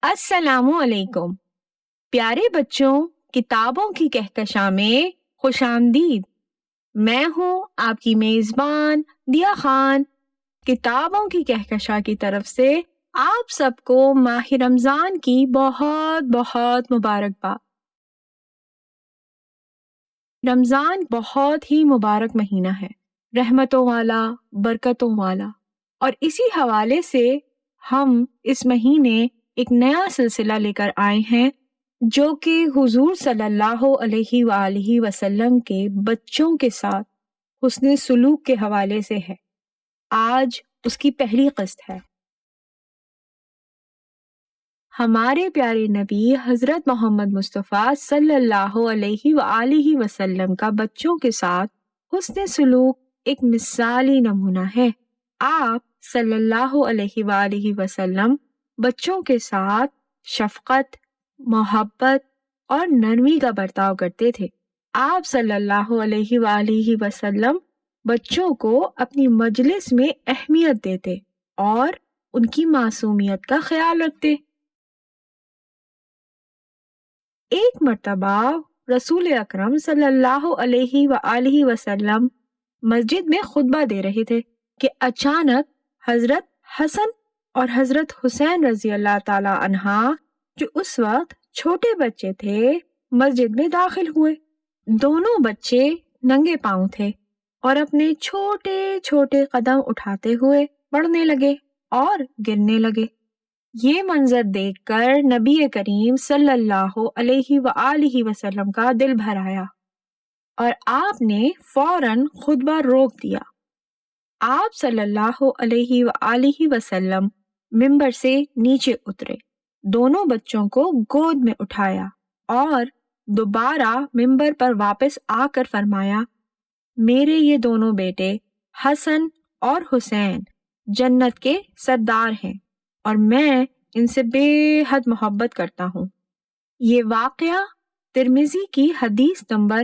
السلام علیکم پیارے بچوں، کتابوں کی کہکشاں میں خوش آمدید۔ میں ہوں آپ کی میزبان دیا خان۔ کتابوں کی کہکشاں کی طرف سے آپ سب کو ماہ رمضان کی بہت بہت مبارکباد۔ رمضان بہت ہی مبارک مہینہ ہے، رحمتوں والا، برکتوں والا، اور اسی حوالے سے ہم اس مہینے ایک نیا سلسلہ لے کر آئے ہیں جو کہ حضور صلی اللہ علیہ وآلہ وسلم کے بچوں کے ساتھ حسن سلوک کے حوالے سے ہے۔ آج اس کی پہلی قسط ہے۔ ہمارے پیارے نبی حضرت محمد مصطفیٰ صلی اللہ علیہ وآلہ وسلم کا بچوں کے ساتھ حسن سلوک ایک مثالی نمونہ ہے۔ آپ صلی اللہ علیہ وآلہ وسلم بچوں کے ساتھ شفقت، محبت اور نرمی کا برتاؤ کرتے تھے۔ آپ صلی اللہ علیہ وآلہ وسلم بچوں کو اپنی مجلس میں اہمیت دیتے اور ان کی معصومیت کا خیال رکھتے۔ ایک مرتبہ رسول اکرم صلی اللہ علیہ وآلہ وسلم مسجد میں خطبہ دے رہے تھے کہ اچانک حضرت حسن اور حضرت حسین رضی اللہ تعالی عنہ جو اس وقت چھوٹے بچے تھے مسجد میں داخل ہوئے۔ دونوں بچے ننگے پاؤں تھے اور اپنے چھوٹے چھوٹے قدم اٹھاتے ہوئے بڑھنے لگے اور گرنے لگے۔ یہ منظر دیکھ کر نبی کریم صلی اللہ علیہ وآلہ وسلم کا دل بھر آیا اور آپ نے فوراً خطبہ روک دیا۔ آپ صلی اللہ علیہ وآلہ وسلم ممبر سے نیچے اترے، دونوں بچوں کو گود میں اٹھایا اور دوبارہ ممبر پر واپس آ کر فرمایا، میرے یہ دونوں بیٹے حسن اور حسین جنت کے سردار ہیں اور میں ان سے بے حد محبت کرتا ہوں۔ یہ واقعہ ترمذی کی حدیث نمبر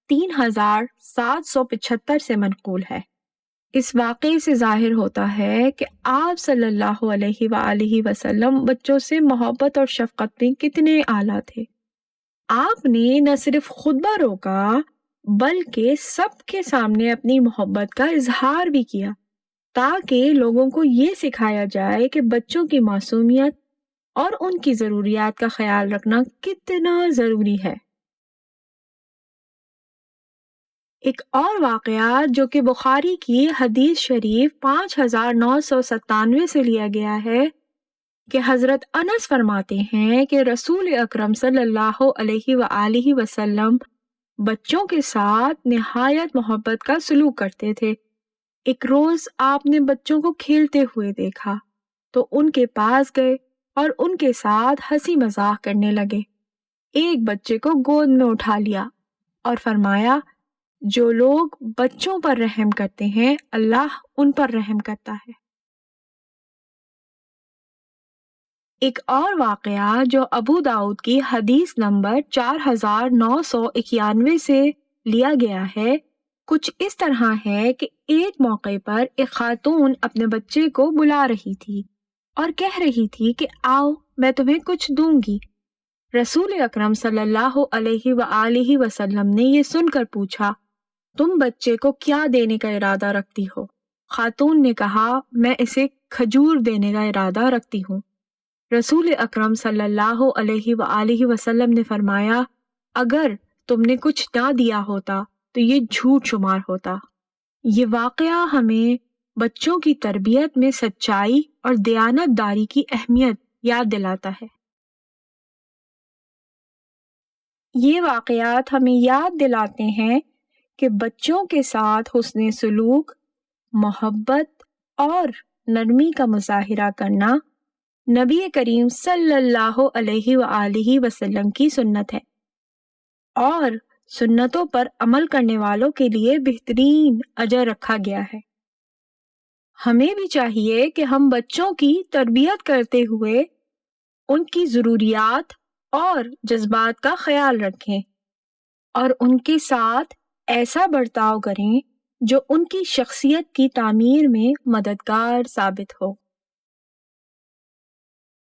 3775 سے منقول ہے۔ اس واقعے سے ظاہر ہوتا ہے کہ آپ صلی اللہ علیہ وآلہ وسلم بچوں سے محبت اور شفقت میں کتنے اعلیٰ تھے۔ آپ نے نہ صرف خطبہ روکا بلکہ سب کے سامنے اپنی محبت کا اظہار بھی کیا تاکہ لوگوں کو یہ سکھایا جائے کہ بچوں کی معصومیت اور ان کی ضروریات کا خیال رکھنا کتنا ضروری ہے۔ ایک اور واقعہ جو کہ بخاری کی حدیث شریف 5997 سے لیا گیا ہے کہ حضرت انس فرماتے ہیں کہ رسول اکرم صلی اللہ علیہ وآلہ وسلم بچوں کے ساتھ نہایت محبت کا سلوک کرتے تھے۔ ایک روز آپ نے بچوں کو کھیلتے ہوئے دیکھا تو ان کے پاس گئے اور ان کے ساتھ ہنسی مذاق کرنے لگے۔ ایک بچے کو گود میں اٹھا لیا اور فرمایا، جو لوگ بچوں پر رحم کرتے ہیں اللہ ان پر رحم کرتا ہے۔ ایک اور واقعہ جو ابو داؤد کی حدیث نمبر 4991 سے لیا گیا ہے کچھ اس طرح ہے کہ ایک موقع پر ایک خاتون اپنے بچے کو بلا رہی تھی اور کہہ رہی تھی کہ آؤ میں تمہیں کچھ دوں گی۔ رسول اکرم صلی اللہ علیہ وآلہ وسلم نے یہ سن کر پوچھا، تم بچے کو کیا دینے کا ارادہ رکھتی ہو؟ خاتون نے کہا، میں اسے کھجور دینے کا ارادہ رکھتی ہوں۔ رسول اکرم صلی اللہ علیہ وآلہ وسلم نے فرمایا، اگر تم نے کچھ نہ دیا ہوتا تو یہ جھوٹ شمار ہوتا۔ یہ واقعہ ہمیں بچوں کی تربیت میں سچائی اور دیانت داری کی اہمیت یاد دلاتا ہے۔ یہ واقعات ہمیں یاد دلاتے ہیں کہ بچوں کے ساتھ حسن سلوک، محبت اور نرمی کا مظاہرہ کرنا نبی کریم صلی اللہ علیہ وآلہ وسلم کی سنت ہے اور سنتوں پر عمل کرنے والوں کے لیے بہترین اجر رکھا گیا ہے۔ ہمیں بھی چاہیے کہ ہم بچوں کی تربیت کرتے ہوئے ان کی ضروریات اور جذبات کا خیال رکھیں اور ان کے ساتھ ایسا برتاؤ کریں جو ان کی شخصیت کی تعمیر میں مددگار ثابت ہو۔